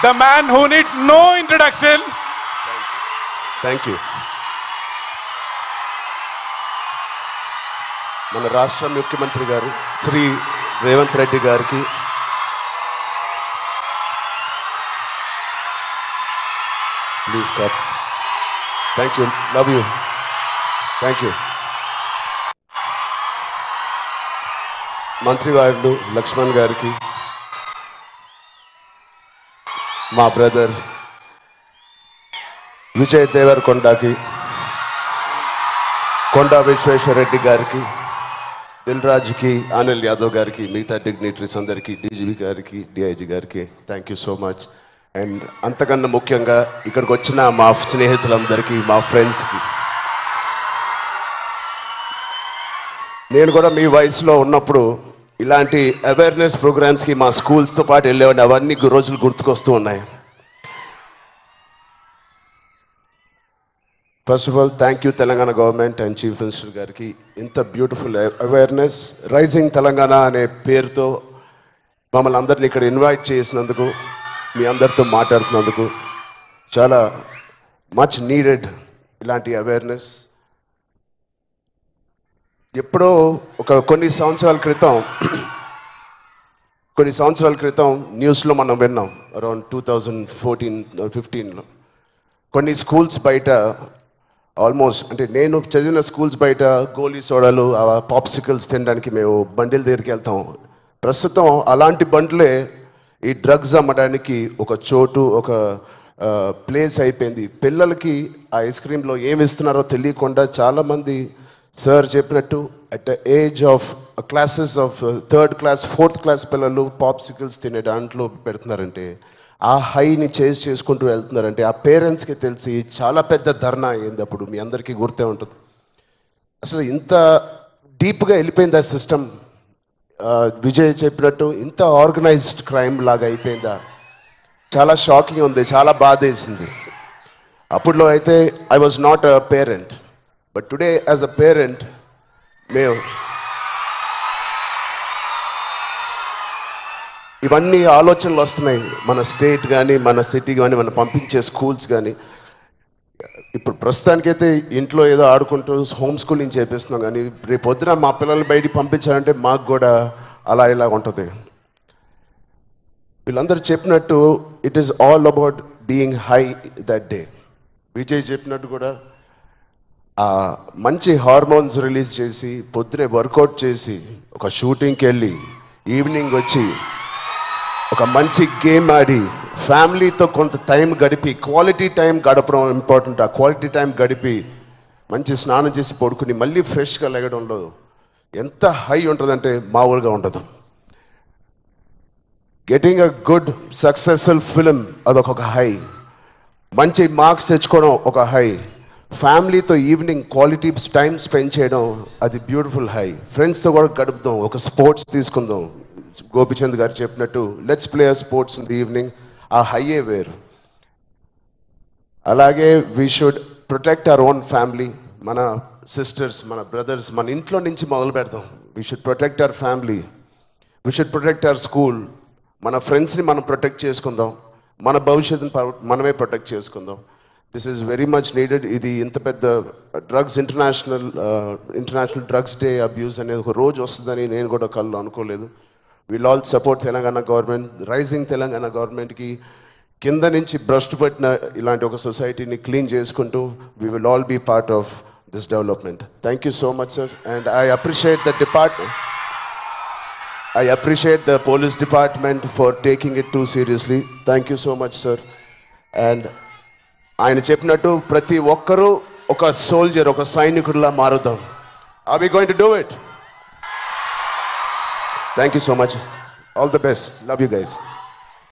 the man who needs no introduction. Thank you. మన రాష్ట్ర ముఖ్యమంత్రి గారు శ్రీ రేవంత్ రెడ్డి గారికి ప్లీజ్ కప్. Thank you, love you, thank you. మంత్రివారులు లక్ష్మణ్ గారికి, మా బ్రదర్ విజయ్ దేవరకొండకి, కొండా విశ్వేశ్వరరెడ్డి గారికి, దిల్ రాజుకి, అనిల్ యాదవ్ గారికి, మిగతా డిగ్నిటరీస్ అందరికీ, డీజీపీ గారికి, డిఐజీ గారికి thank you so much. And అంతకన్నా ముఖ్యంగా ఇక్కడికి వచ్చిన మా స్నేహితులందరికీ, మా ఫ్రెండ్స్కి, నేను కూడా మీ వయసులో ఉన్నప్పుడు ఇలాంటి అవేర్నెస్ ప్రోగ్రామ్స్కి మా స్కూల్స్తో పాటు వెళ్ళేవాడిని. అవన్నీ రోజులు గుర్తుకొస్తూ ఉన్నాయి. First of all thank you Telangana government and chief minister గారికి. ఇంత బ్యూటిఫుల్ అవేర్నెస్ రైజింగ్ తెలంగాణ అనే పేరుతో మమ్మల్ని అందరినీ ఇక్కడ ఇన్వైట్ చేసినందుకు, మీ అందరితో మాట్లాడుతున్నందుకు చాలా మచ్ నీడెడ్ ఇలాంటి అవేర్నెస్. ఎప్పుడో కొన్ని సంవత్సరాల క్రితం న్యూస్లో మనం విన్నాం, అరౌండ్ 2014-15లో కొన్ని స్కూల్స్ బయట ఆల్మోస్ట్, అంటే నేను చదివిన స్కూల్స్ బయట గోలీ సోడాలు, పాప్సికల్స్ తినడానికి మేము బండిల దగ్గరికి వెళ్తాం. ప్రస్తుతం అలాంటి బండ్లే ఈ డ్రగ్స్ అమ్మడానికి ఒక చోటు, ఒక ప్లేస్ అయిపోయింది. పిల్లలకి ఆ ఐస్ క్రీమ్లో ఏమి ఇస్తున్నారో తెలియకుండా చాలామంది సార్ చెప్పినట్టు at the age of classes of 3rd class 4th class పిల్లలు పాప్సికల్స్ తినే దాంట్లో పెడుతున్నారంటే, ఆ హైని చేజ్ చేసుకుంటూ వెళ్తున్నారంటే ఆ పేరెంట్స్కి తెలిసి చాలా పెద్ద ధర్నా అయింది. అప్పుడు మీ అందరికీ గుర్తే ఉంటుంది. అసలు ఇంత డీప్గా వెళ్ళిపోయింది ఆ సిస్టమ్. విజయ్ చెప్పినట్టు ఇంత ఆర్గనైజ్డ్ క్రైమ్ లాగా అయిపోయిందా? చాలా షాకింగ్ ఉంది, చాలా బాధ వేసింది. అప్పుడులో అయితే I was not a parent, but today as a parent మేము ఇవన్నీ ఆలోచనలు వస్తున్నాయి. మన స్టేట్ కానీ, మన సిటీ కానీ, మనం పంపించే స్కూల్స్ కానీ. ఇప్పుడు ప్రస్తుతానికైతే ఇంట్లో ఏదో ఆడుకుంటూ హోమ్ స్కూలింగ్ చేపిస్తున్నాం, కానీ రేపు పొద్దున మా పిల్లల్ని బయటికి పంపించాలంటే మాకు కూడా అలా ఇలా ఉంటుంది. వీళ్ళందరూ చెప్పినట్టు it is all about being high that day. Vijay చెప్పినట్టు కూడా మంచి హార్మోన్స్ రిలీజ్ చేసి, పొద్దునే వర్కౌట్ చేసి, ఒక షూటింగ్కి వెళ్ళి, ఈవినింగ్ వచ్చి ఒక మంచి గేమ్ ఆడి, ఫ్యామిలీతో కొంత టైం గడిపి, క్వాలిటీ టైం గడపడం ఇంపార్టెంట్. ఆ క్వాలిటీ టైం గడిపి మంచి స్నానం చేసి పడుకుని మళ్ళీ ఫ్రెష్గా లెగడంలో ఎంత హై ఉంటుందంటే మామూలుగా ఉండదు. Getting a good successful film అదొక హై, మంచి మార్క్స్ తెచ్చుకోవడం ఒక హై, ఫ్యామిలీతో ఈవినింగ్ క్వాలిటీ టైం స్పెండ్ చేయడం అది బ్యూటిఫుల్ హై, ఫ్రెండ్స్తో కూడా గడుపుదాం, ఒక స్పోర్ట్స్ తీసుకుందాం. గోపిచంద్ గారు చెప్పినట్టు let's play sports in the evening, ఆ హైయే వేరు. అలాగే we should protect our own family, మన సిస్టర్స్, మన బ్రదర్స్, మన ఇంట్లో నుంచి మొదలు పెడదాం. We should protect our family, we should protect our school, మన ఫ్రెండ్స్ని మనం ప్రొటెక్ట్ చేసుకుందాం, మన భవిష్యత్తుని మనమే ప్రొటెక్ట్ చేసుకుందాం. This is very much needed. ఇది ఇంత పెద్ద drugs international drugs day abuse అనేది ఒక రోజు వస్తుందని నేను కూడా కళ్ళు అనుకోలేదు. Will all support Telangana government, rising Telangana గవర్నమెంట్కి కింద నుంచి భ్రష్టు పట్టిన ఇలాంటి ఒక సొసైటీని క్లీన్ చేసుకుంటూ we will all be part of this development. Thank you so much sir. And I appreciate the department, I appreciate the police department for taking it too seriously. Thank you so much, sir. And ఆయన చెప్పినట్టు ప్రతి ఒక్కరూ ఒక soldier, ఒక సైనికుడిలా మారుదాం. Are we going to do it? Thank you so much. All the best. Love you guys.